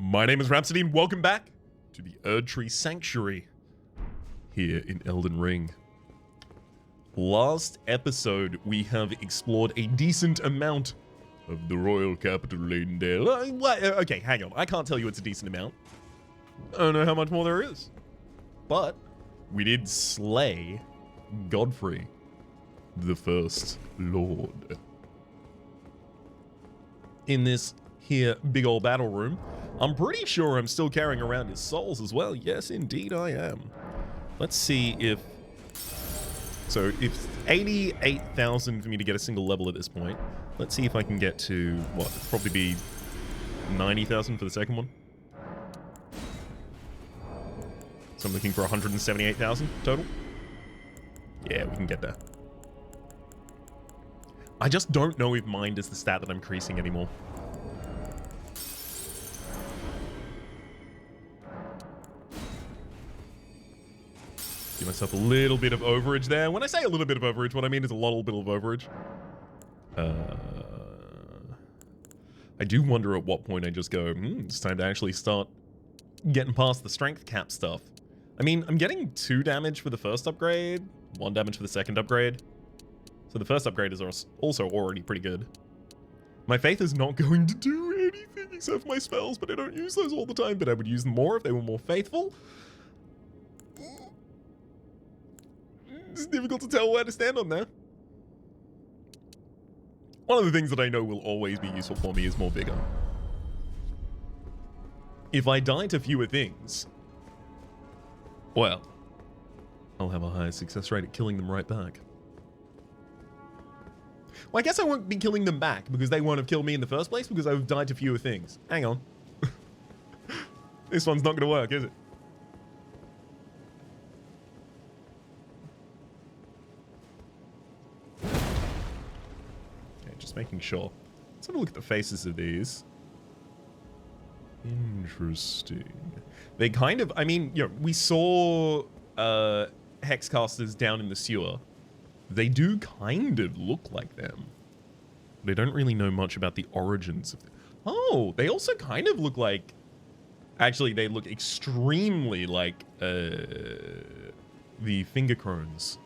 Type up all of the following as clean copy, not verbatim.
My name is Rhapsody and welcome back to the Erdtree Sanctuary here in Elden Ring. Last episode, we have explored a decent amount of the royal capital Leyndale. Okay, hang on. I can't tell you it's a decent amount. I don't know how much more there is. But we did slay Godfrey, the First Lord. In this here big old battle room, I'm pretty sure I'm still carrying around his souls as well. Yes, indeed I am. Let's see if... So, it's 88,000 for me to get a single level at this point. Let's see if I can get to, what, probably be 90,000 for the second one. So I'm looking for 178,000 total. Yeah, we can get there. I just don't know if mind is the stat that I'm increasing anymore. Give myself a little bit of overage there. When I say a little bit of overage, what I mean is a little bit of overage. I do wonder at what point I just go, it's time to actually start getting past the strength cap stuff. I mean, I'm getting 2 damage for the first upgrade, 1 damage for the second upgrade. So the first upgrade is also already pretty good. My faith is not going to do anything except for my spells, but I don't use those all the time, but I would use them more if they were more faithful. It's difficult to tell where to stand on that. One of the things that I know will always be useful for me is more vigor. If I die to fewer things, well, I'll have a higher success rate at killing them right back. Well, I guess I won't be killing them back because they won't have killed me in the first place because I've died to fewer things. Hang on. This one's not going to work, is it? Just making sure. Let's have a look at the faces of these. Interesting. They kind of, I mean, you know, we saw hexcasters down in the sewer. They do kind of look like them. They don't really know much about the origins of them. Oh, they also kind of look like... Actually, they look extremely like the finger crones.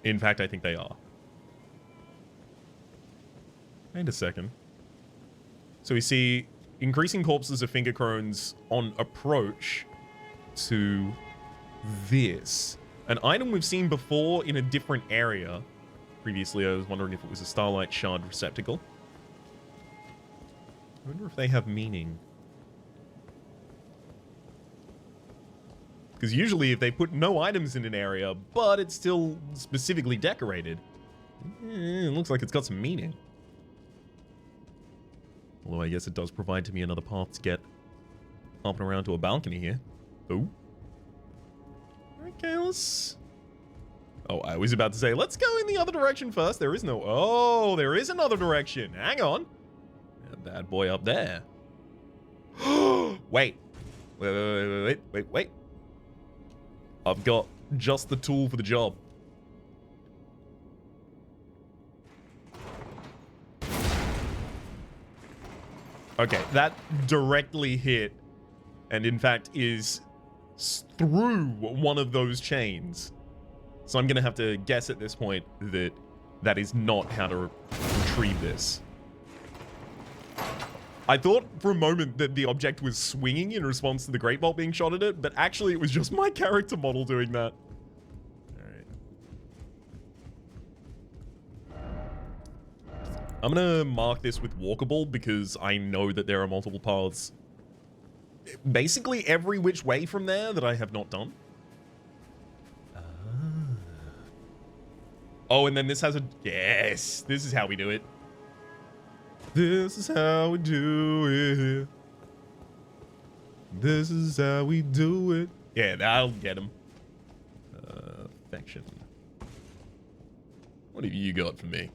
In fact, I think they are. Wait a second. So we see increasing corpses of finger crones on approach to this. An item we've seen before in a different area. Previously, I was wondering if it was a Starlight Shard receptacle. I wonder if they have meaning. Because usually if they put no items in an area, but it's still specifically decorated, it looks like it's got some meaning. Although I guess it does provide to me another path to get up and around to a balcony here. Oh. Okay, let's... Oh, I was about to say, let's go in the other direction first. There is no... Oh, there is another direction. Hang on. That bad boy up there. Wait. Wait. I've got just the tool for the job. Okay, that directly hit, and in fact is through one of those chains. So I'm gonna have to guess at this point that that is not how to retrieve this. I thought for a moment that the object was swinging in response to the Great Bolt being shot at it, but actually it was just my character model doing that. Alright. I'm gonna mark this with walkable because I know that there are multiple paths basically every which way from there that I have not done. Oh, and then this has a... Yes! This is how we do it. This is how we do it. This is how we do it. Yeah, that'll get him. Affection. What have you got for me?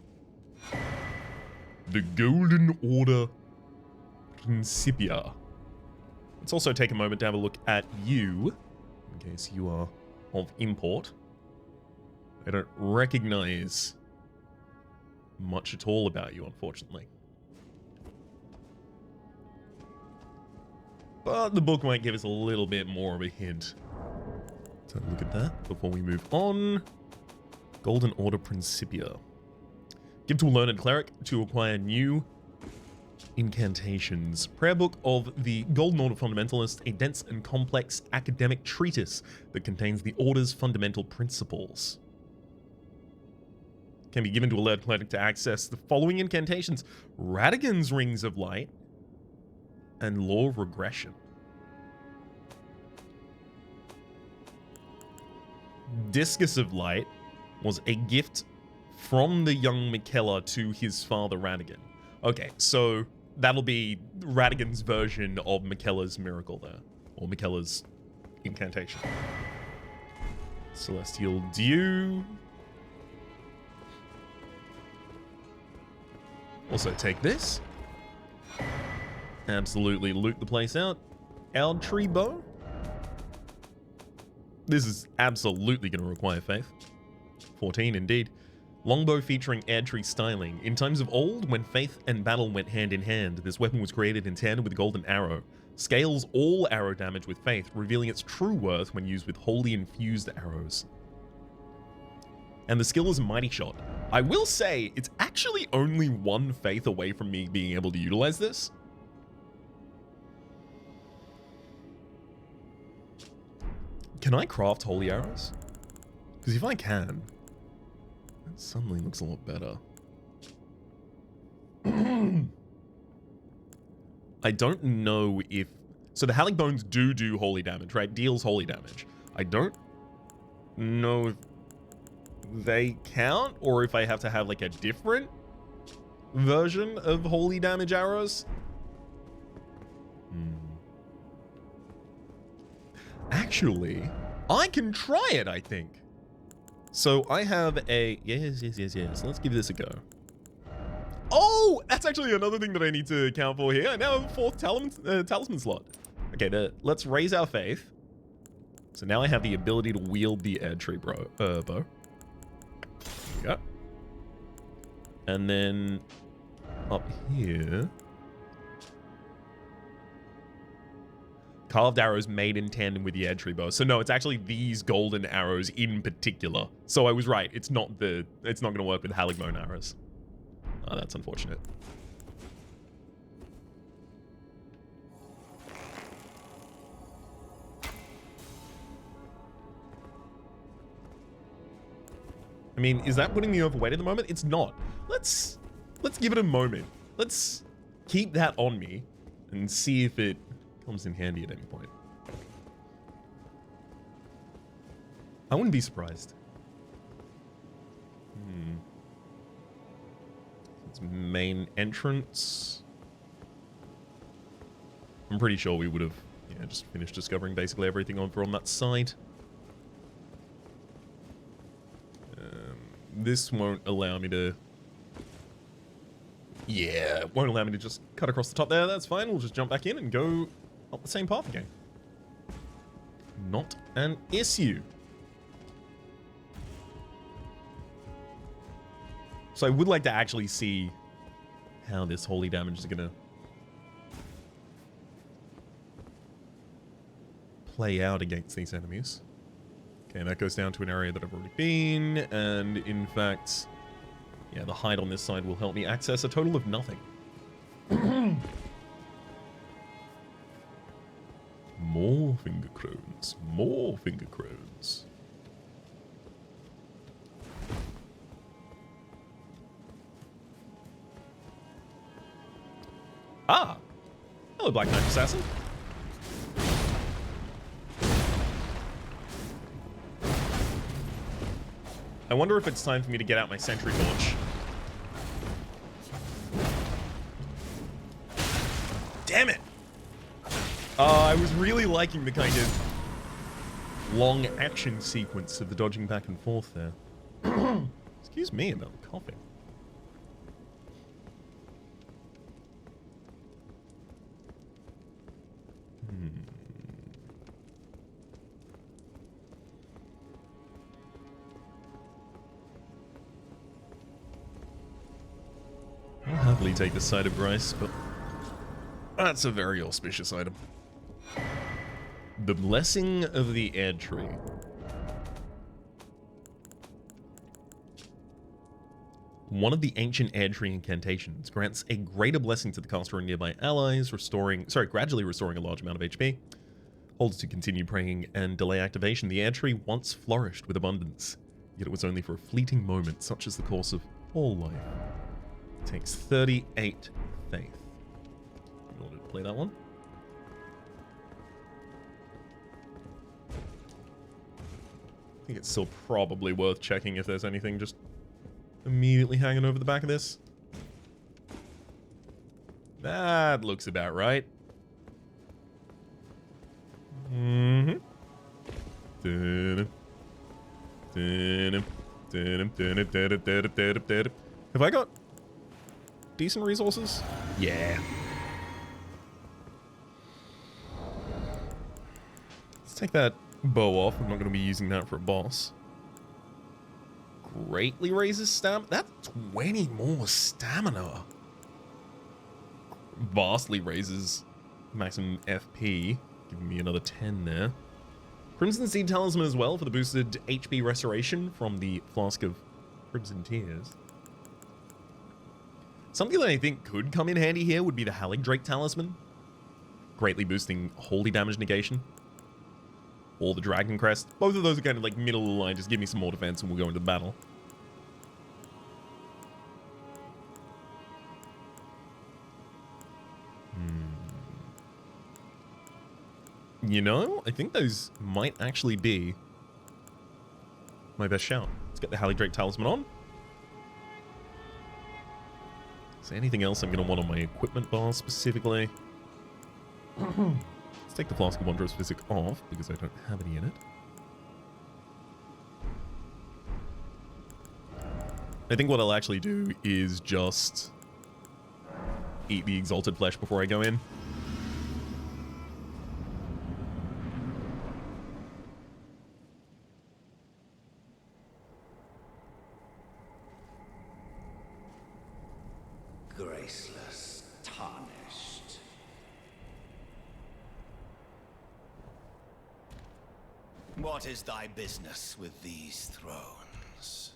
The Golden Order Principia. Let's also take a moment to have a look at you, in case you are of import. I don't recognize much at all about you, unfortunately. but the book might give us a little bit more of a hint. So look at that before we move on. Golden Order Principia. Give to a learned cleric to acquire new incantations. Prayer book of the Golden Order Fundamentalist, a dense and complex academic treatise that contains the Order's fundamental principles. Can be given to a learned cleric to access the following incantations: Radigan's Rings of Light and Law of Regression. Discus of Light was a gift from the young Miquella to his father Radigan. Okay, so that'll be Radigan's version of Miquella's miracle there, or Miquella's incantation. Celestial Dew. Also take this. Absolutely loot the place out. Our tree bow. This is absolutely going to require faith. 14 indeed. Longbow featuring Erdtree styling. In times of old, when faith and battle went hand in hand, this weapon was created in tandem with the golden arrow. Scales all arrow damage with faith, revealing its true worth when used with wholly infused arrows. And the skill is Mighty Shot. I will say, it's actually only one faith away from me being able to utilize this. Can I craft holy arrows? Because if I can, that suddenly looks a lot better. I don't know if... So the Halic Bones do holy damage, right? Deals holy damage. I don't know if they count, or if I have to have like a different version of holy damage arrows. Actually, I can try it, I think. So I have a... Yes. Let's give this a go. Oh, that's actually another thing that I need to account for here. I now have a fourth talisman slot. Okay, let's raise our faith. So now I have the ability to wield the Erdtree bow. There we go. And then up here... Carved arrows made in tandem with the Erdtree bow. So no, it's actually these golden arrows in particular. So I was right. It's not going to work with Halic Bone arrows. Oh, that's unfortunate. I mean, is that putting me overweight at the moment? It's not. Let's give it a moment. Let's keep that on me and see if it comes in handy at any point. I wouldn't be surprised. It's main entrance. I'm pretty sure we would have just finished discovering basically everything over on that side. This won't allow me to... Yeah, it won't allow me to just cut across the top there. That's fine. We'll just jump back in and go up the same path again. Not an issue. So I would like to actually see how this holy damage is going to play out against these enemies. Okay, that goes down to an area that I've already been, and in fact, yeah, the hide on this side will help me access a total of nothing. More finger crones. More finger crones. Ah! Hello, Black Knight Assassin. I wonder if it's time for me to get out my sentry torch. Damn it! I was really liking the kind of long action sequence of the dodging back and forth there. Excuse me about the coughing. I'll happily take the side of rice, but that's a very auspicious item. The Blessing of the Air Tree. One of the ancient air tree incantations grants a greater blessing to the caster and nearby allies, gradually restoring a large amount of HP. Holds to continue praying and delay activation. The air tree once flourished with abundance, yet it was only for a fleeting moment, such as the course of all life. It takes 38 faith in order to play that one. I think it's still probably worth checking if there's anything just immediately hanging over the back of this. That looks about right. Mm-hmm. Have I got decent resources? Yeah. Let's take that bow off. I'm not going to be using that for a boss. Greatly raises stamina. That's 20 more stamina. Vastly raises maximum FP, giving me another 10 there. Crimson Seed Talisman as well for the boosted HP restoration from the Flask of Crimson Tears. Something that I think could come in handy here would be the Haligdrake Talisman, greatly boosting holy damage negation. Or the Dragon Crest. Both of those are kind of like middle of the line. Just give me some more defense and we'll go into battle. You know, I think those might actually be my best shout. Let's get the Haligdrake Talisman on. Is there anything else I'm going to want on my equipment bar specifically? Let's take the Flask of Wondrous Physic off because I don't have any in it. I think what I'll actually do is just eat the Exalted Flesh before I go in. Graceless, tarnished. What is thy business with these thrones?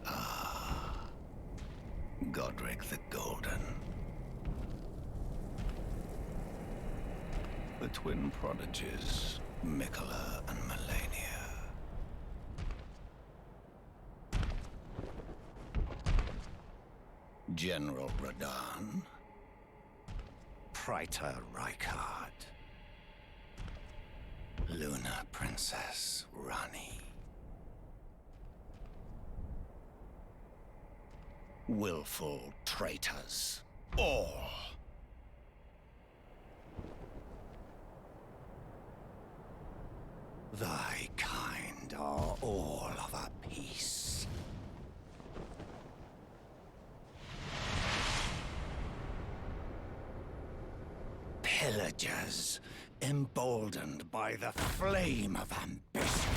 Ah, Godric the Golden. The twin prodigies, Mikola and Melania. General Radahn, Praetor Rykard, Luna Princess Rani, willful traitors, all. Thy kind are all of a piece. Pillagers, emboldened by the flame of ambition.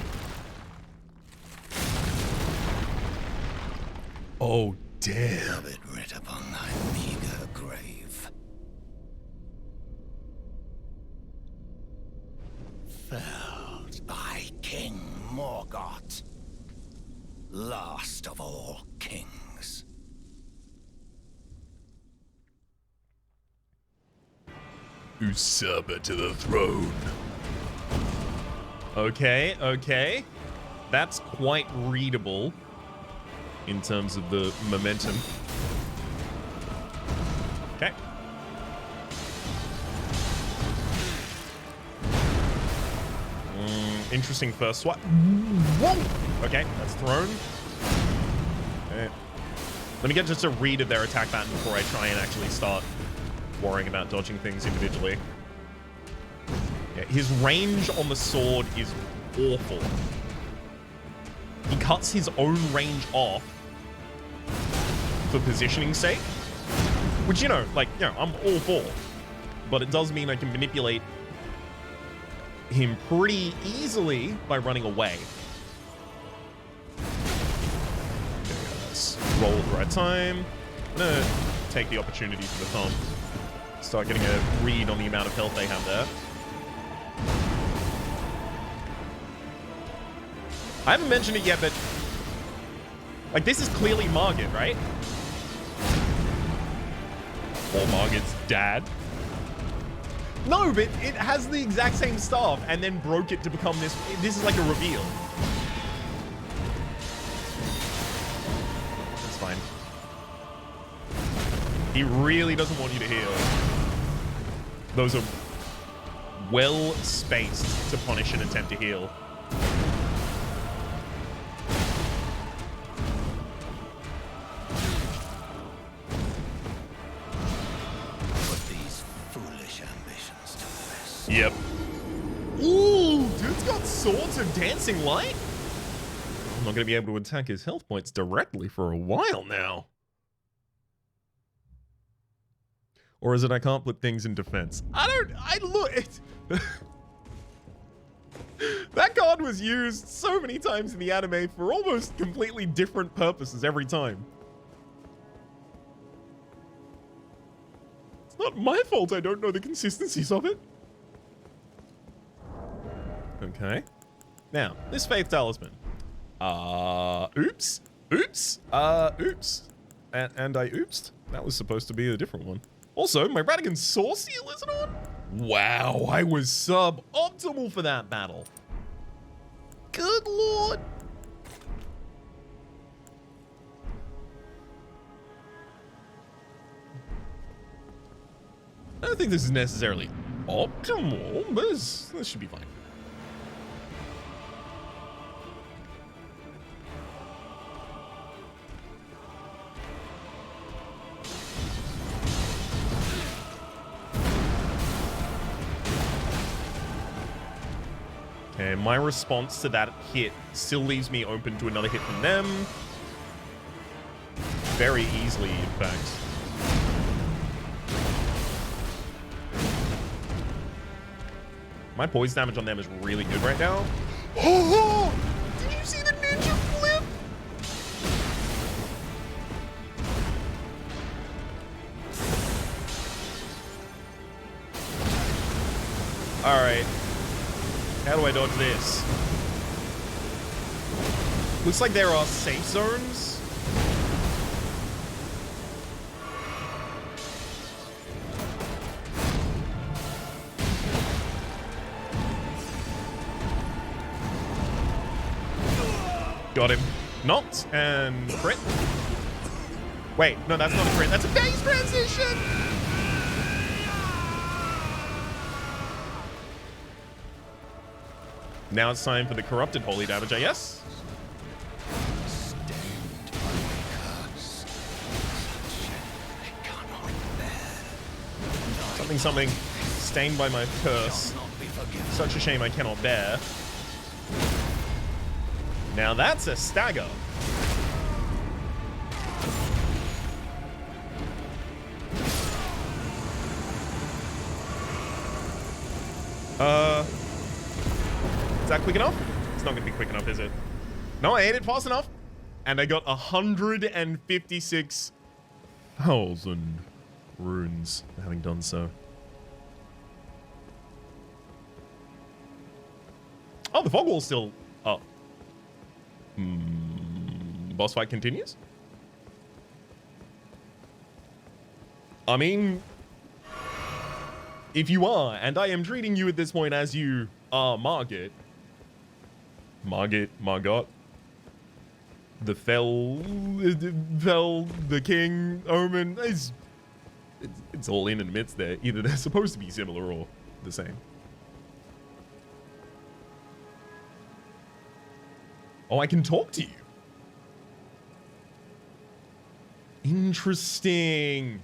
Oh, damn. Have it writ upon thy meager grave. Felled by King Morgott, last of all kings. Usurper to the throne. Okay, okay. That's quite readable in terms of the momentum. Okay. Interesting first swap. Whoa! Okay, that's thrown. Okay. Let me get just a read of their attack pattern before I try and actually start worrying about dodging things individually. Yeah, his range on the sword is awful. He cuts his own range off for positioning's sake, which, you know, like, you know, I'm all for. But it does mean I can manipulate him pretty easily by running away. Okay, let's roll at the right time. I'm gonna take the opportunity for the thumb. start getting a read on the amount of health they have there. I haven't mentioned it yet, but like this is clearly Morgott, right? Or Morgott's dad. No, but it has the exact same staff and then broke it to become this. This is like a reveal. That's fine. He really doesn't want you to heal. Those are well spaced to punish an attempt to heal. Yep. Ooh, dude's got swords of dancing light. I'm not going to be able to attack his health points directly for a while now. Or is it I can't put things in defense? I look. That card was used so many times in the anime for almost completely different purposes every time. It's not my fault I don't know the consistencies of it. Okay. Now, this Faith Talisman. Oops. Oops. Oops. And I oopsed. That was supposed to be a different one. Also, my Radigan Saw Seal isn't on? Wow, I was suboptimal for that battle. Good lord. I don't think this is necessarily optimal, but this should be fine. Okay, my response to that hit still leaves me open to another hit from them. Very easily, in fact. My poise damage on them is really good right now. Oh! Did you see the ninja flip? All right. How do I dodge this? Looks like there are safe zones. Got him. Knocked and crit. Wait, no, that's not a crit. That's a phase transition. Now it's time for the corrupted holy damage, I guess. Something. Stained by my curse. Such a shame I cannot bear. Now that's a stagger. Is that quick enough? It's not gonna be quick enough, is it? No, I ate it fast enough. And I got 156,000 runes for having done so. Oh, the fog wall's still up. Boss fight continues? I mean, if you are, and I am treating you at this point as you are Morgott, the the king, Omen, it's all in and amidst there. Either they're supposed to be similar or the same. Oh, I can talk to you. Interesting.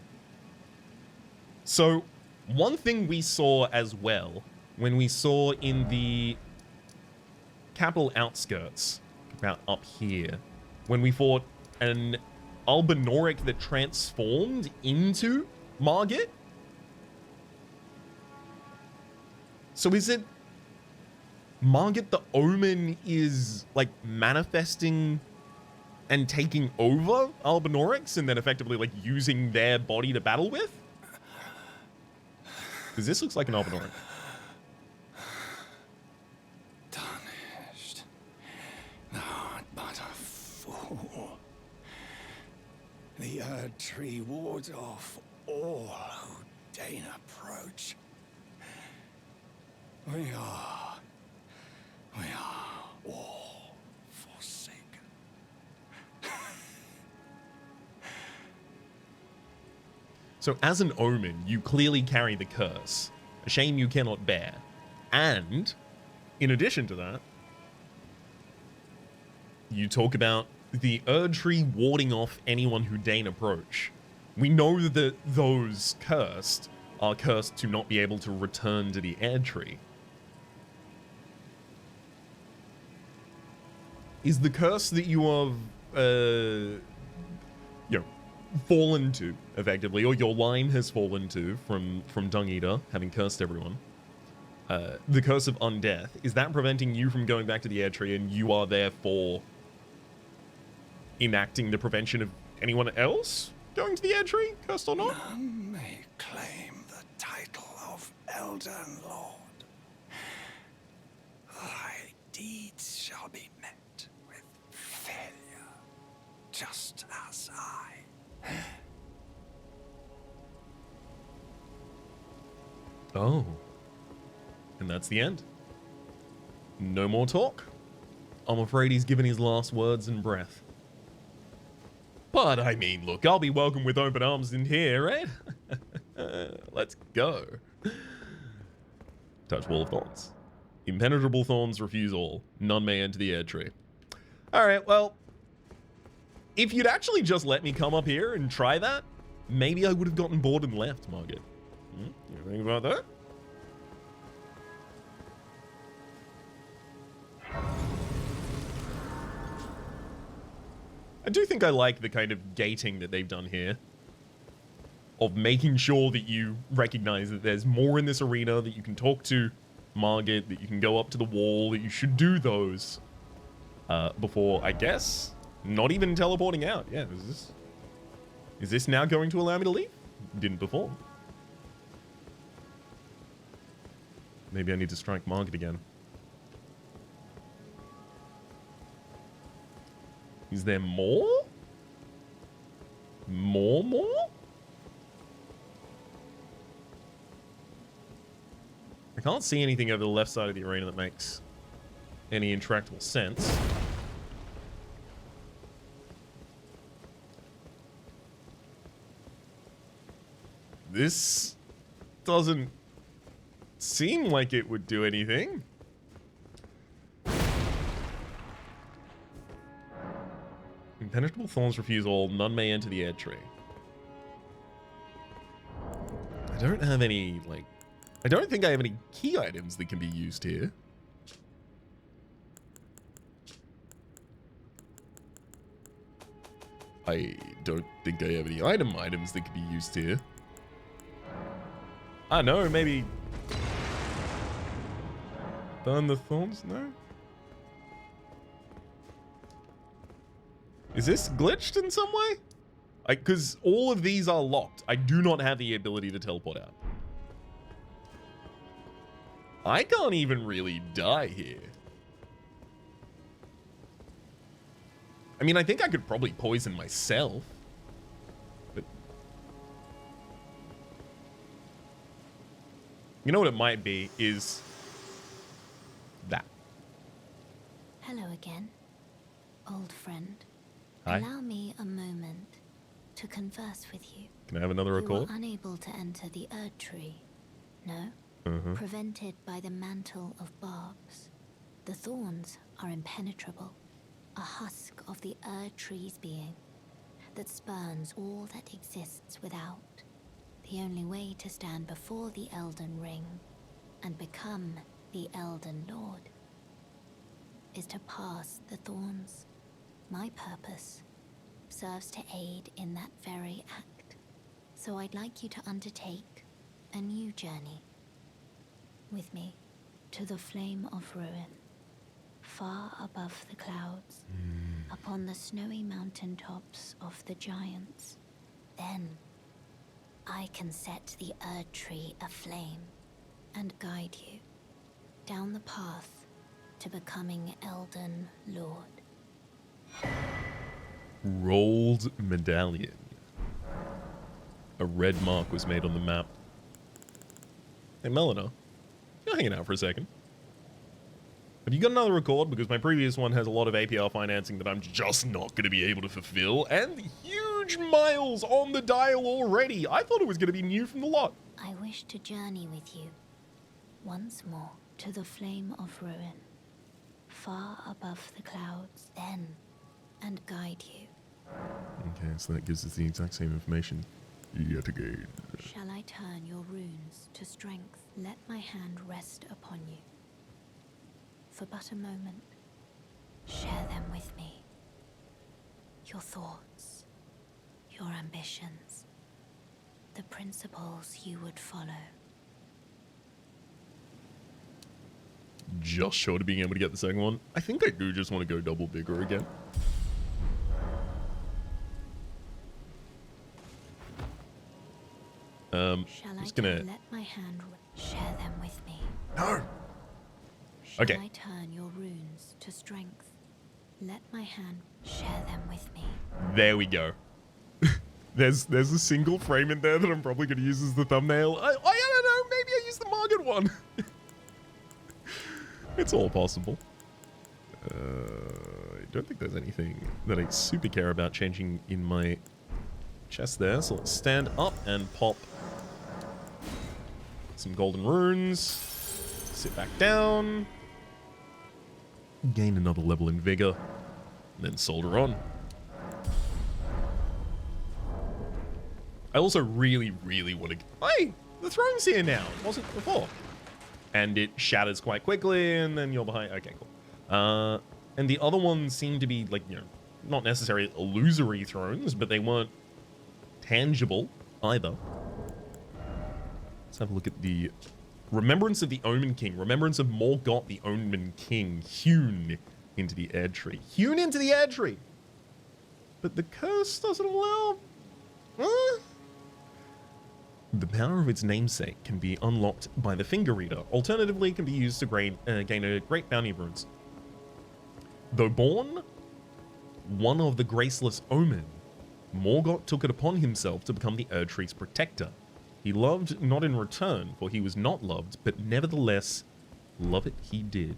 So, one thing we saw as well, when we saw in the capital outskirts, about up here, when we fought an Albinauric that transformed into Morgott. So is it Morgott the Omen is like manifesting and taking over Albinaurics and then effectively like using their body to battle with? Because this looks like an Albinoran. Tarnished. Thou art but a fool. The Erd Tree wards off all who deign approach. We are all forsaken. So as an omen, you clearly carry the curse, a shame you cannot bear. And, in addition to that, you talk about the Erd Tree warding off anyone who deign approach. We know that those cursed are cursed to not be able to return to the Erd Tree. Is the curse that you have, fallen to, effectively, or your line has fallen to from Dung Eater, having cursed everyone, the curse of undeath, is that preventing you from going back to the Erd Tree, and you are therefore enacting the prevention of anyone else going to the Erd Tree, cursed or not? None may claim the title of Elden Lord. Thy deeds shall be met with failure, just as I. Oh. And that's the end. No more talk. I'm afraid he's given his last words and breath. But, I mean, look, I'll be welcome with open arms in here, right? Let's go. Touch Wall of Thorns. Impenetrable thorns refuse all. None may enter the Erd Tree. Alright, well, if you'd actually just let me come up here and try that, maybe I would have gotten bored and left, Morgott. You think about that? I do think I like the kind of gating that they've done here. Of making sure that you recognize that there's more in this arena, that you can talk to Morgott, that you can go up to the wall, that you should do those before, I guess, not even teleporting out. Yeah, is this now going to allow me to leave? Didn't before. Maybe I need to strike Morgott again. Is there more? More? I can't see anything over the left side of the arena that makes any intractable sense. This doesn't seem like it would do anything. Impenetrable thorns refuse all. None may enter the Erd Tree. I don't have any, like... I don't think I have any key items that can be used here. I don't think I have any items that can be used here. I don't know, maybe... Burn the thorns? No? Is this glitched in some way? Because all of these are locked. I do not have the ability to teleport out. I can't even really die here. I mean, I think I could probably poison myself. But... you know what it might be is... that. Hello again, old friend. Hi. Allow me a moment to converse with you. Can I have another record? You were unable to enter the Erd Tree, no? Prevented by the mantle of barbs. The thorns are impenetrable, a husk of the Erd Tree's being that spurns all that exists without. The only way to stand before the Elden Ring and become the Elden Lord is to pass the thorns. My purpose serves to aid in that very act. So I'd like you to undertake a new journey with me to the Flame of Ruin, far above the clouds, upon the snowy mountain tops of the giants. Then I can set the Erd Tree aflame and guide you down the path to becoming Elden Lord. Rolled medallion. A red mark was made on the map. Hey, Melina, you're hanging out for a second. Have you got another record? Because my previous one has a lot of APR financing that I'm just not going to be able to fulfill, and huge miles on the dial already. I thought it was going to be new from the lot. I wish to journey with you once more to the flame of ruin, far above the clouds, then, and guide you. Okay, so that gives us the exact same information yet again. Shall I turn your runes to strength? Let my hand rest upon you. For but a moment, share them with me. Your thoughts, your ambitions, the principles you would follow. Just short of being able to get the second one. I think I do just want to go double bigger again. Shall just I gonna... let my hand share them with me? No! Shall Okay. I turn your runes to strength? Let my hand share them with me. There we go. There's a single frame in there that I'm probably going to use as the thumbnail. I don't know, maybe I use the Morgott one. It's all possible. I don't think there's anything that I super care about changing in my chest there. So let's stand up and pop some golden runes. Sit back down. Gain another level in vigor. And then solder on. I also really, really want to... Hey! The throne's here now. It wasn't before. And it shatters quite quickly, and then you're behind... Okay, cool. And the other ones seem to be, like, you know, not necessarily illusory thrones, but they weren't tangible either. Let's have a look at the... Remembrance of the Omen King. Remembrance of Morgott, the Omen King. Hewn into the Erd Tree. Hewn into the Erd Tree! But the curse doesn't allow... Huh? The power of its namesake can be unlocked by the Finger Reader. Alternatively, it can be used to gain a great bounty of runes. Though born one of the graceless Omen, Morgott took it upon himself to become the Erd Tree's protector. He loved not in return, for he was not loved, but nevertheless, love it he did.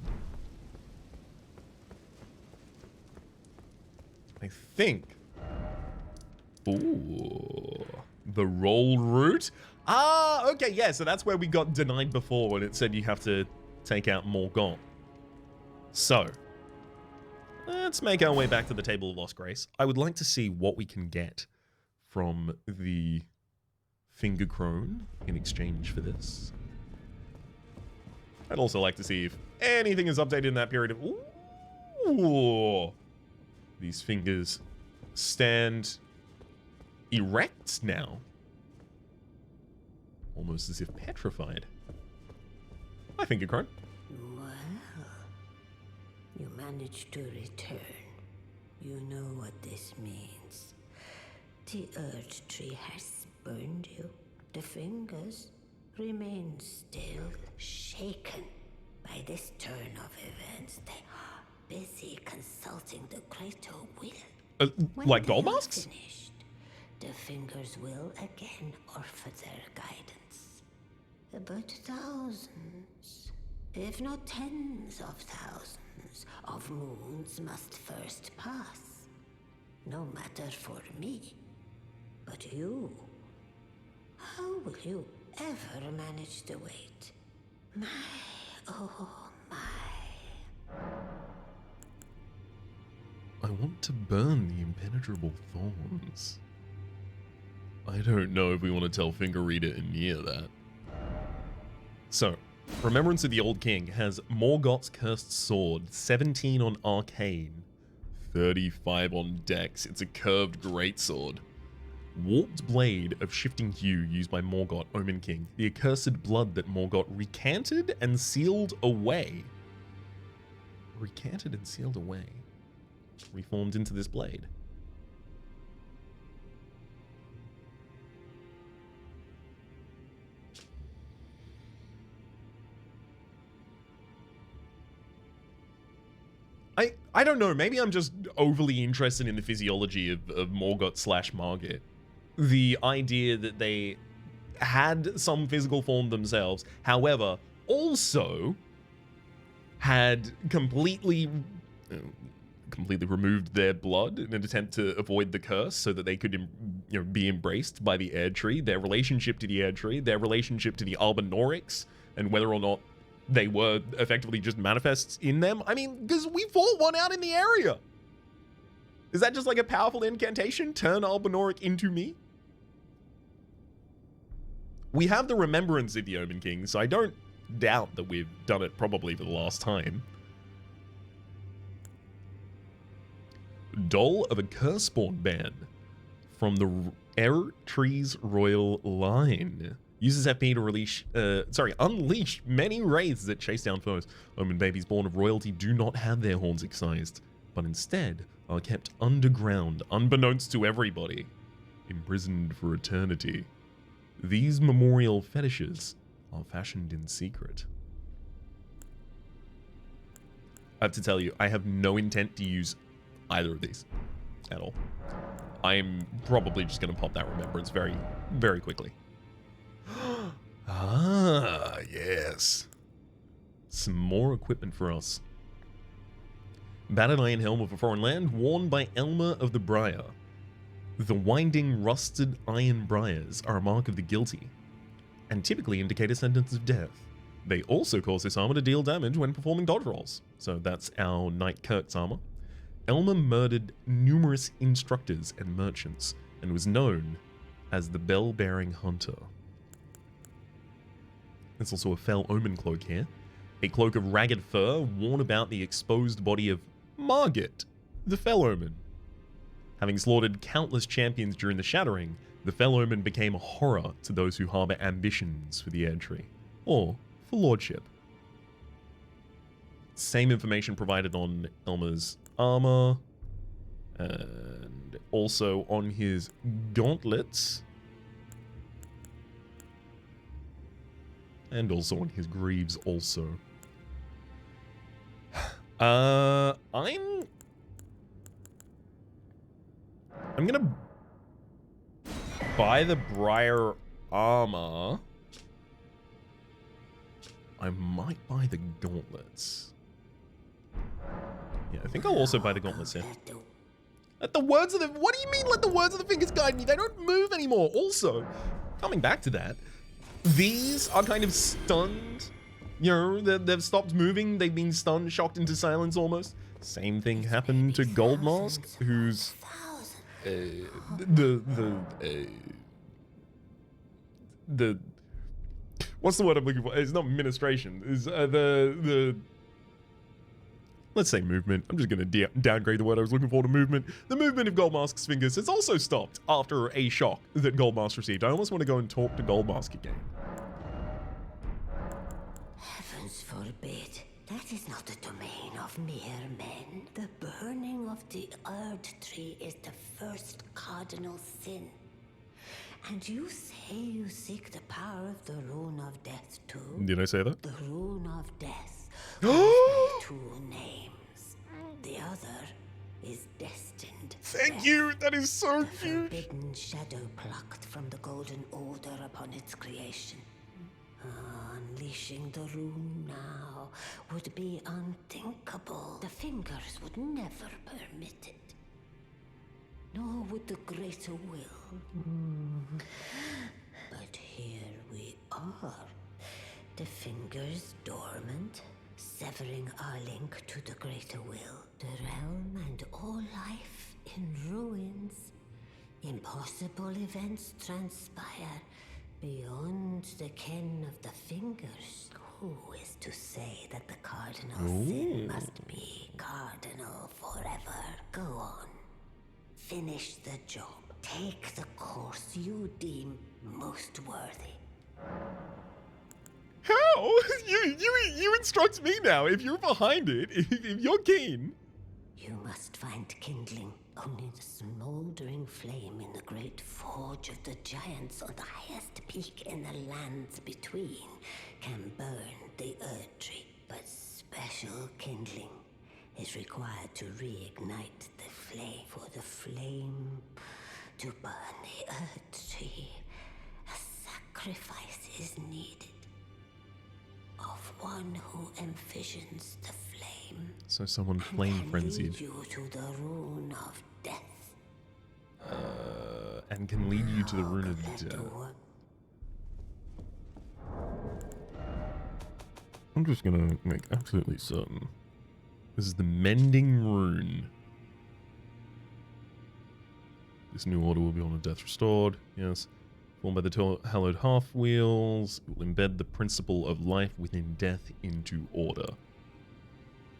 I think... Ooh... The roll route? Ah, okay, yeah, so that's where we got denied before when it said you have to take out Morgott. So, let's make our way back to the Table of Lost Grace. I would like to see what we can get from the Finger Crone in exchange for this. I'd also like to see if anything is updated in that period of... Ooh! These fingers stand erect now. Almost as if petrified. Hi, Finger Crone. Well, you managed to return. You know what this means. The Erd Tree has spurned you. The fingers remain still, shaken by this turn of events. They are busy consulting the greater will. Like gold masks? Finished, the fingers will again offer their guidance. But thousands, if not tens of thousands, of moons must first pass. No matter for me, but you. How will you ever manage to wait? My, oh my. I want to burn the impenetrable thorns. I don't know if we want to tell Finger Reader near that. So, Remembrance of the Old King has Morgott's Cursed Sword, 17 on Arcane, 35 on Dex. It's a curved greatsword. Warped Blade of Shifting Hue used by Morgott, Omen King. The accursed blood that Morgott recanted and sealed away. Recanted and sealed away. Reformed into this blade. I don't know, maybe I'm just overly interested in the physiology of Morgott / Margit. The idea that they had some physical form themselves, however, also had completely removed their blood in an attempt to avoid the curse so that they could be embraced by the Erdtree, their relationship to the Erdtree, their relationship to the Albinaurics, and whether or not they were effectively just manifests in them. I mean, because we fought one out in the area. Is that just like a powerful incantation? Turn Albinauric into me? We have the remembrance of the Omen King, so I don't doubt that we've done it probably for the last time. Doll of a Curseborn band from the Erdtree's royal line. Uses FP to unleash many wraiths that chase down foes. Omen babies born of royalty do not have their horns excised, but instead are kept underground, unbeknownst to everybody, imprisoned for eternity. These memorial fetishes are fashioned in secret. I have to tell you, I have no intent to use either of these at all. I'm probably just going to pop that remembrance very, very quickly. Ah, yes. Some more equipment for us. Battered iron helm of a foreign land worn by Elmer of the Briar. The winding, rusted iron briars are a mark of the guilty, and typically indicate a sentence of death. They also cause this armor to deal damage when performing dodge rolls. So that's our Knight Kirk's armor. Elmer murdered numerous instructors and merchants, and was known as the Bell-Bearing Hunter. There's also a Fell Omen cloak here. A cloak of ragged fur worn about the exposed body of Morgott, the Fell Omen. Having slaughtered countless champions during the Shattering, the Fell Omen became a horror to those who harbor ambitions for the Erdtree, or for lordship. Same information provided on Elmer's armor, and also on his gauntlets, and also on his greaves also. I'm gonna buy the Briar armor. I might buy the gauntlets. Yeah, I think I'll also buy the gauntlets here. Let the words of the... What do you mean let the words of the fingers guide me? They don't move anymore. Also, coming back to that, these are kind of stunned. You know, they've stopped moving. They've been stunned, shocked into silence almost. Same thing happened to Goldmask, who's... what's the word I'm looking for? It's not ministration. It's let's say movement. I'm just going to downgrade the word I was looking for to movement. The movement of Goldmask's fingers has also stopped after a shock that Goldmask received. I almost want to go and talk to Goldmask again. Heavens forbid. That is not the domain of mere men. The burning of the Erdtree is the first cardinal sin. And you say you seek the power of the Rune of Death too? Did I say that? The Rune of Death has two names. The other is destined. Thank you! That is so the cute! forbidden shadow plucked from the Golden Order upon its creation. Unleashing the rune now would be unthinkable. The fingers would never permit it. Nor would the greater will. But here we are. The fingers dormant, severing our link to the greater will. The realm and all life in ruins. Impossible events transpire beyond the ken of the fingers. Who is to say that the cardinal sin must be cardinal forever? Go on. Finish the job. Take the course you deem most worthy. How? You instruct me now. If you're behind it, if you're keen. You must find kindling. Only the smoldering flame in the great forge of the giants on the highest peak in the lands between can burn the Erdtree. But special kindling is required to reignite the flame. For the flame to burn the earth tree, a sacrifice is needed of one who envisions the flame. So someone flame frenzied. Lead you to the rune of death. And can lead you to the rune of death. I'm just gonna make absolutely certain. This is the Mending Rune. This new order will be on a death restored. Yes. Formed by the hallowed half-wheels. It will embed the principle of life within death into order.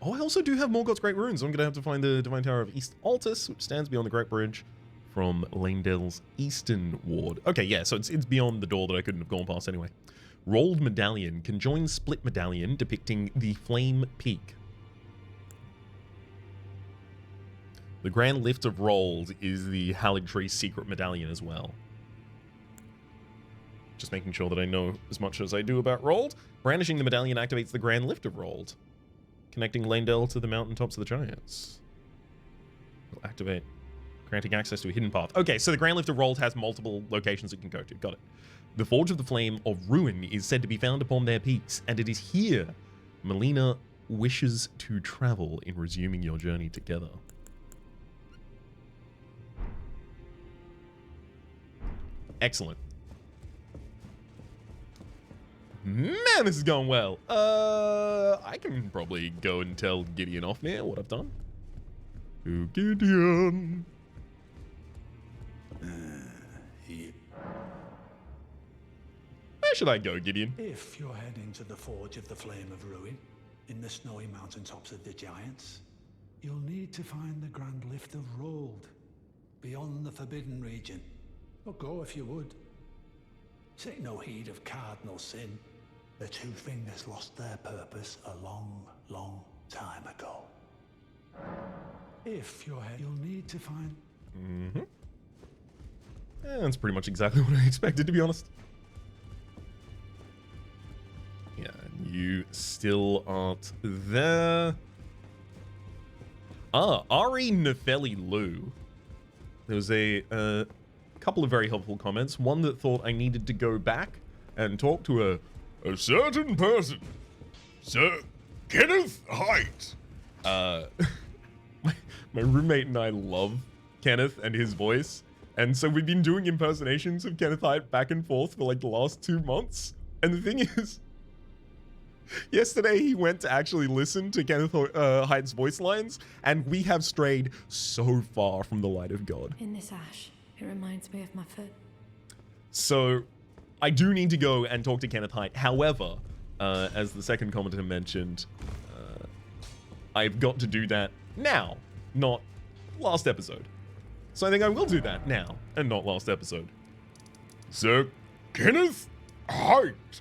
Oh, I also do have Morgott's Great Runes. I'm going to have to find the Divine Tower of East Altus, which stands beyond the Great Bridge from Lanedale's Eastern Ward. Okay, yeah, so it's beyond the door that I couldn't have gone past anyway. Rolled Medallion. Conjoined Split Medallion depicting the Flame Peak. The Grand Lift of Rolls is the Haligtree secret medallion as well. Just making sure that I know as much as I do about Rolled. Brandishing the medallion activates the Grand Lift of Rolled, connecting Lanedale to the mountaintops of the Giants. Will activate, granting access to a hidden path. Okay, so the Grand Lift of Rolled has multiple locations it can go to. Got it. The Forge of the Flame of Ruin is said to be found upon their peaks, and it is here Melina wishes to travel in resuming your journey together. Excellent. Man, this is going well. I can probably go and tell Gideon off now what I've done. To Gideon. Where should I go, Gideon? If you're heading to the Forge of the Flame of Ruin, in the snowy mountaintops of the Giants, you'll need to find the Grand Lift of Rold, beyond the Forbidden Region. Or go if you would. Take no heed of cardinal sin. The Two Fingers lost their purpose a long, long time ago. If you're heading, you'll need to find... Yeah, that's pretty much exactly what I expected, to be honest. Yeah, you still aren't there. Ah, Ari Nefeli Lu. There was a couple of very helpful comments. One that thought I needed to go back and talk to a certain person. Sir Kenneth Haight. My roommate and I love Kenneth and his voice. And so we've been doing impersonations of Kenneth Haight back and forth for like the last 2 months. And the thing is, yesterday he went to actually listen to Kenneth Haight's voice lines, and we have strayed so far from the light of God. In this ash, it reminds me of my foot. So I do need to go and talk to Kenneth Haight. However, as the second commenter mentioned, I've got to do that now, not last episode. So I think I will do that now, and not last episode. Sir Kenneth Haight.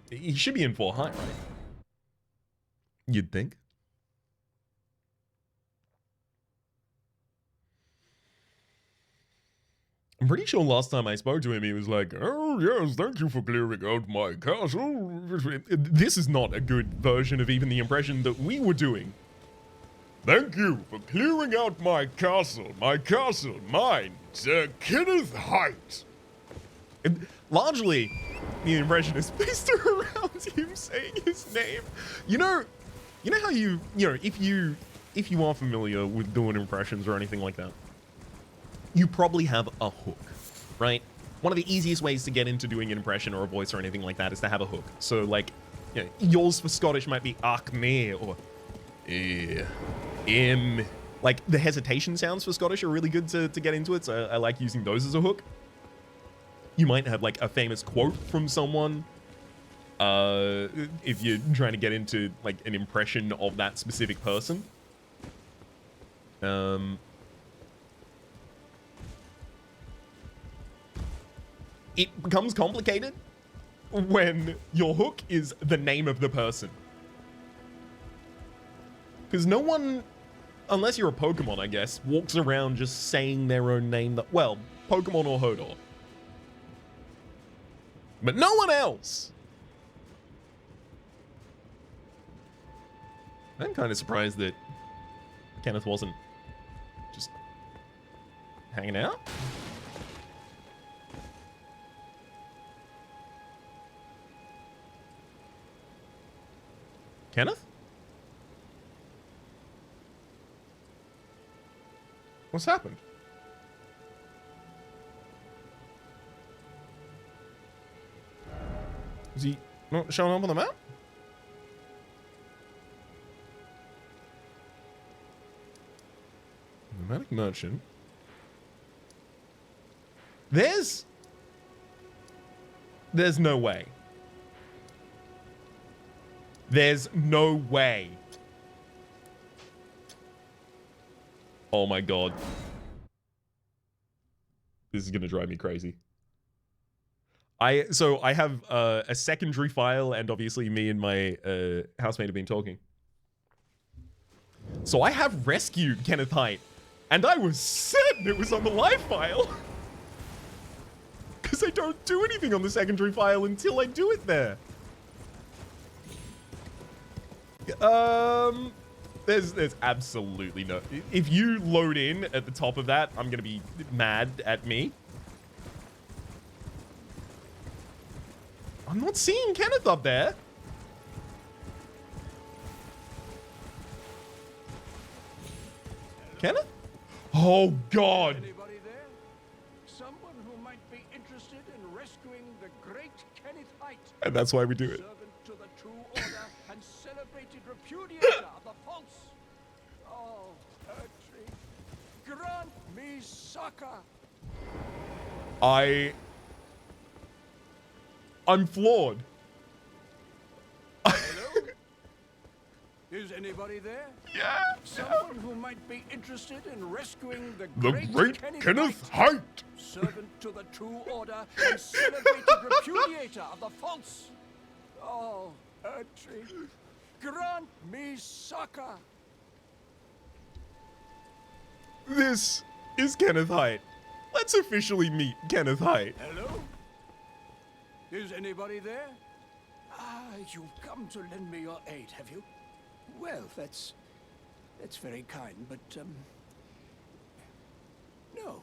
He should be in 4 height, right? You'd think. I'm pretty sure last time I spoke to him, he was like, "Oh, yes, thank you for clearing out my castle." This is not a good version of even the impression that we were doing. Thank you for clearing out my castle, mine, Sir Kenneth Haight. And largely, the impression is based around him saying his name. You know how if you are familiar with doing impressions or anything like that, you probably have a hook, right? One of the easiest ways to get into doing an impression or a voice or anything like that is to have a hook. So like, yours for Scottish might be "ach me" or like the hesitation sounds for Scottish are really good to get into it. So I like using those as a hook. You might have like a famous quote from someone if you're trying to get into like an impression of that specific person. It becomes complicated when your hook is the name of the person. Because no one, unless you're a Pokemon, I guess, walks around just saying their own name. Well, Pokemon or Hodor. But no one else. I'm kind of surprised that Kenneth wasn't just hanging out. Kenneth? What's happened? Is he not showing up on the map? Nomadic merchant. There's no way. There's no way. Oh my god. This is gonna drive me crazy. So I have a secondary file, and obviously me and my housemate have been talking. So I have rescued Kenneth Haight, and I was certain it was on the live file. Because I don't do anything on the secondary file until I do it there. There's absolutely no... If you load in at the top of that, I'm gonna be mad at me. I'm not seeing Kenneth up there. Kenneth? Oh, God. Anybody there? Someone who might be interested in rescuing the great Kenneth Haight. And that's why we do it. Servant to the true order and celebrated repudiator of the false. Oh, Erdtree, grant me succor. I'm floored. Hello? Is anybody there? Yeah. Someone who might be interested in rescuing the The great Kenneth Haight. Servant to the true order and celebrated repudiator of the false. Oh, Erdtree, grant me succor. This is Kenneth Haight. Let's officially meet Kenneth Haight. Hello? Is anybody there? Ah, you've come to lend me your aid, have you? Well, that's very kind, but, no.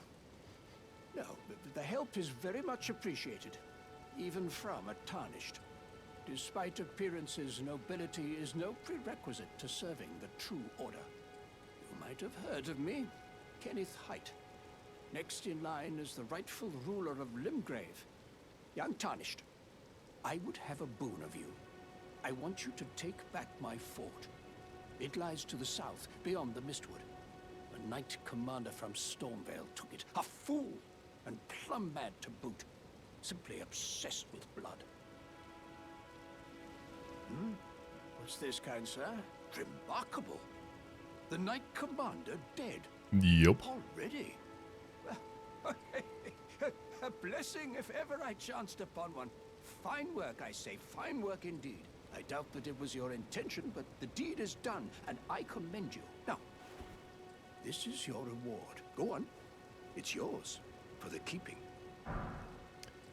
No, the help is very much appreciated, even from a tarnished. Despite appearances, nobility is no prerequisite to serving the true order. You might have heard of me, Kenneth Haight. Next in line is the rightful ruler of Limgrave, young Tarnished. I would have a boon of you. I want you to take back my fort. It lies to the south, beyond the Mistwood. A knight commander from Stormvale took it. A fool, and plumb mad to boot. Simply obsessed with blood. What's this, kind sir? Remarkable. The knight commander dead. Yep. Already? A blessing if ever I chanced upon one. Fine work, I say, fine work indeed. I doubt that it was your intention, but the deed is done, and I commend you. Now, this is your reward. Go on. It's yours, for the keeping.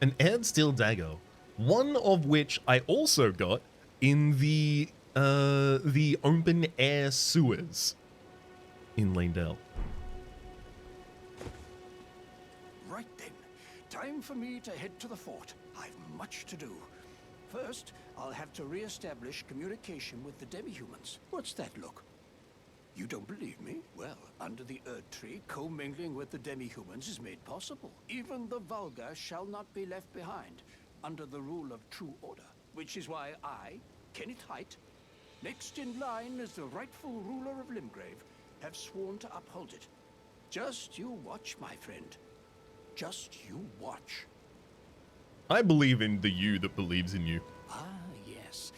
An aired steel dagger, one of which I also got in the open air sewers in Lanedale. Right then, time for me to head to the fort. I've much to do. First, I'll have to re-establish communication with the demi-humans. What's that look? You don't believe me? Well, under the Erdtree, commingling with the demi-humans is made possible. Even the vulgar shall not be left behind, under the rule of true order. Which is why I, Kenneth Haight, next in line as the rightful ruler of Limgrave, have sworn to uphold it. Just you watch, my friend. Just you watch. I believe in the you that believes in you. Ah, yes.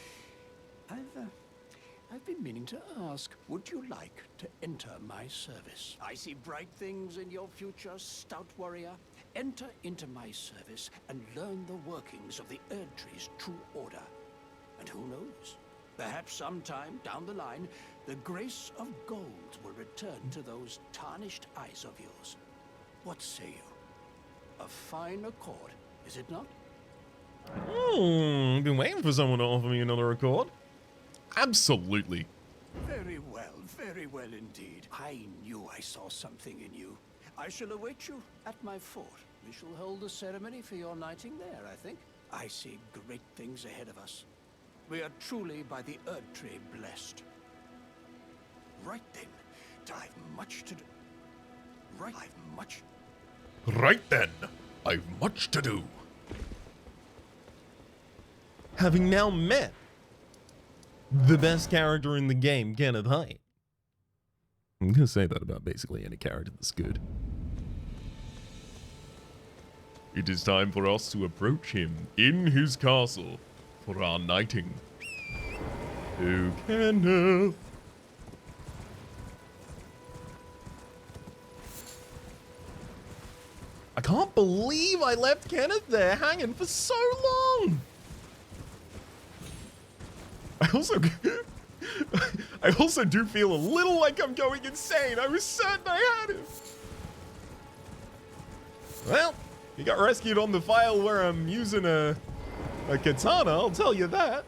I've been meaning to ask, would you like to enter my service? I see bright things in your future, stout warrior. Enter into my service and learn the workings of the Erdtree's true order. And who knows? Perhaps sometime down the line, the grace of gold will return to those tarnished eyes of yours. What say you? A fine accord, is it not? I've been waiting for someone to offer me another record. Absolutely. Very very well indeed. I knew I saw something in you. I shall await you at my fort. We shall hold a ceremony for your knighting there, I think. I see great things ahead of us. We are truly by the Erd Tree blessed. Right then, I've much to do. Right then, I've much to do. Having now met the best character in the game, Kenneth Haight. I'm gonna say that about basically any character that's good. It is time for us to approach him in his castle for our knighting. Oh, Kenneth. I can't believe I left Kenneth there hanging for so long. I also do feel a little like I'm going insane. I was certain I had him. Well, he got rescued on the file where I'm using a katana, I'll tell you that.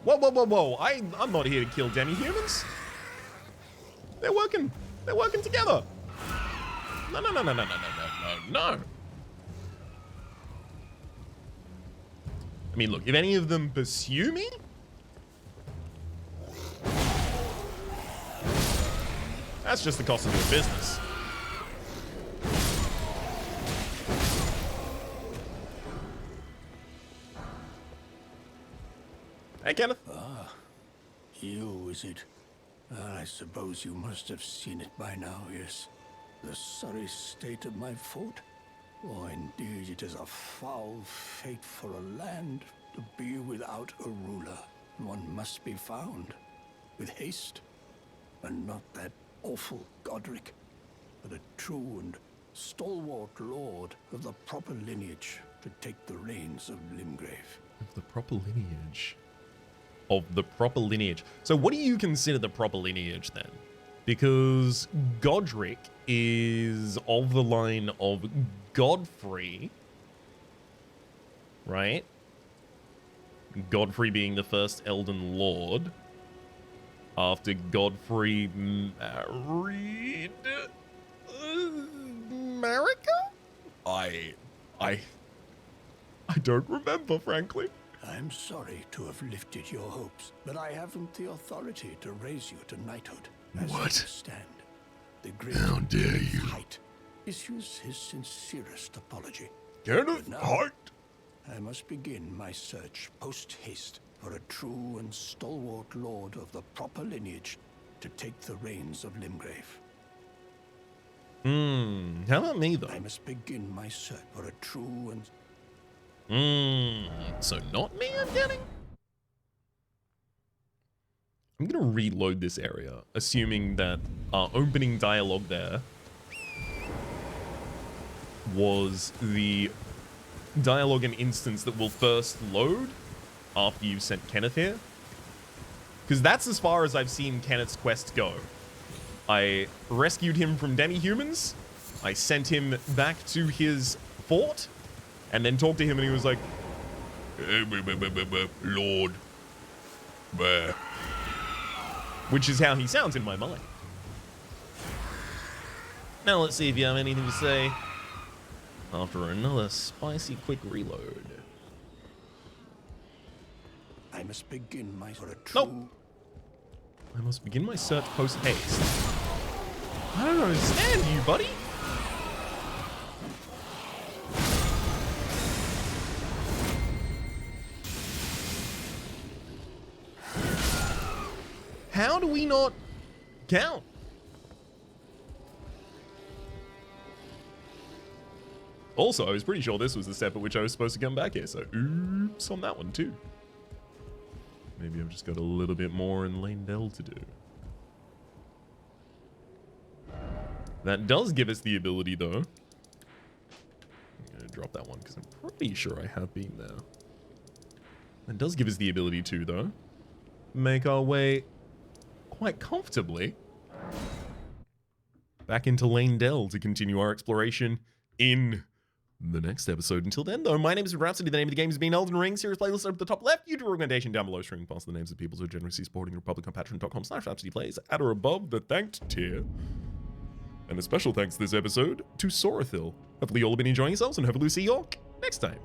Whoa, whoa, whoa, whoa. I'm not here to kill demi-humans. They're working together. No, no, no, no, no, no, no, no, no. I mean, look, if any of them pursue me, that's just the cost of doing business. Hey, Kenneth. Ah, you, is it? I suppose you must have seen it by now, yes. The sorry state of my fort. Oh, indeed, it is a foul fate for a land to be without a ruler. One must be found, with haste, and not that awful Godric, but a true and stalwart lord of the proper lineage to take the reins of Limgrave. Of the proper lineage. Of the proper lineage. So what do you consider the proper lineage then? Because Godric is of the line of Godfrey, right? Godfrey being the first Elden Lord. After Godfrey married Marika? I don't remember, frankly. I'm sorry to have lifted your hopes, but I haven't the authority to raise you to knighthood. As What? you stand, the great How dare you? Haight issues his sincerest apology. Kenneth Now- Haight. I must begin my search post-haste for a true and stalwart lord of the proper lineage to take the reins of Limgrave. How about me, though? I must begin my search for a true and... So not me, I'm getting? I'm gonna reload this area, assuming that our opening dialogue there was the dialogue and instance that will first load after you've sent Kenneth here. Because that's as far as I've seen Kenneth's quest go. I rescued him from demi-humans, I sent him back to his fort, and then talked to him and he was like, Lord. Which is how he sounds in my mind. Now let's see if you have anything to say after another spicy quick reload. I must begin my for a true... Nope. I must begin my search post-haste. I don't understand you, buddy. How do we not count? Also, I was pretty sure this was the step at which I was supposed to come back here, so oops on that one too. Maybe I've just got a little bit more in Lane Dell to do. That does give us the ability, though. I'm going to drop that one because I'm pretty sure I have been there. That does give us the ability to, though, make our way quite comfortably back into Lane Dell to continue our exploration in the next episode. Until then, though, my name is Rhapsody. The name of the game has been Elden Ring. Series playlist up at the top left. YouTube recommendation down below. Streaming past the names of people who are generously supporting the Republic on patreon.com/RhapsodyPlays at or above the thanked tier. And a special thanks this episode to Sorathil. Hopefully you all have been enjoying yourselves, and hopefully we'll see you all next time.